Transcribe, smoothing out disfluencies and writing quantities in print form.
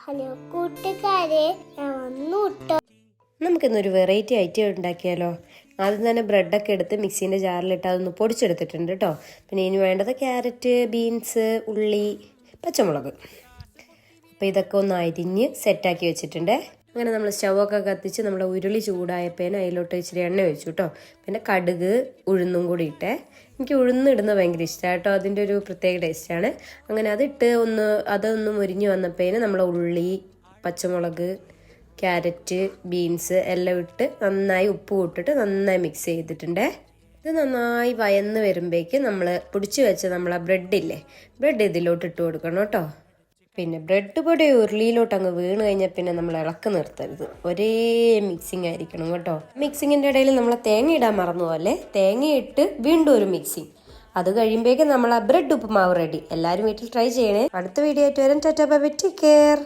Hello കൂട്ടുകാരെ, ഞാൻ വന്നു കേട്ടോ. നമുക്കിന്നൊരു വെറൈറ്റി ഐറ്റം ഉണ്ടാക്കിയാലോ. ആദ്യം തന്നെ ബ്രെഡൊക്കെ എടുത്ത് മിക്സീൻ്റെ ജാറിലിട്ട് അതൊന്ന് പൊടിച്ചെടുത്തിട്ടുണ്ട് കേട്ടോ. പിന്നെ ഇനി വേണ്ടത് ക്യാരറ്റ്, ബീൻസ്, ഉള്ളി, പച്ചമുളക്. അപ്പോൾ ഇതൊക്കെ ഒന്ന് അരിഞ്ഞ് സെറ്റാക്കി വെച്ചിട്ടുണ്ട്. അങ്ങനെ നമ്മൾ സ്റ്റൗവൊക്കെ കത്തിച്ച് നമ്മുടെ ഉരുളി ചൂടായപ്പോഴേനും അതിലോട്ട് ഇച്ചിരി എണ്ണ ഒഴിച്ചു കേട്ടോ. പിന്നെ കടുക്, ഉഴുന്നും കൂടി ഇട്ടേ. എനിക്ക് ഉഴുന്നിടുന്നത് ഭയങ്കര ഇഷ്ടമാണ് കേട്ടോ, അതിൻ്റെ ഒരു പ്രത്യേക ടേസ്റ്റാണ്. അങ്ങനെ അതിട്ട് അതൊന്ന് മുരിഞ്ഞ് വന്നപ്പോഴേനും നമ്മൾ ഉള്ളി, പച്ചമുളക്, ക്യാരറ്റ്, ബീൻസ് എല്ലാം ഇട്ട് നന്നായി ഉപ്പ് ഇട്ടിട്ട് നന്നായി മിക്സ് ചെയ്തിട്ടുണ്ട്. ഇത് നന്നായി വയന്ന് വരുമ്പോഴേക്ക് നമ്മൾ പൊടിച്ച് വെച്ച നമ്മളെ ബ്രെഡില്ലേ, ബ്രെഡ് ഇതിലോട്ട് ഇട്ട് കൊടുക്കണം കേട്ടോ. പിന്നെ ബ്രെഡ് പൊടി ഉരുളിയിലോട്ട് അങ്ങ് വീണ് കഴിഞ്ഞാൽ പിന്നെ നമ്മൾ ഇളക്ക് നിർത്തരുത്, ഒരേ മിക്സിങ് ആയിരിക്കണം കേട്ടോ. മിക്സിങ്ങിൻ്റെ ഇടയിൽ നമ്മൾ തേങ്ങ ഇടാൻ മറന്നു പോലെ തേങ്ങ ഇട്ട് വീണ്ടും ഒരു മിക്സിങ്. അത് കഴിയുമ്പോഴേക്കും നമ്മൾ ആ ബ്രെഡ് ഉപ്പുമാവ് റെഡി. എല്ലാവരും വീട്ടിൽ ട്രൈ ചെയ്യണേ. അടുത്ത വീഡിയോ ആയിട്ട് വരും. Tata bye bye, take care.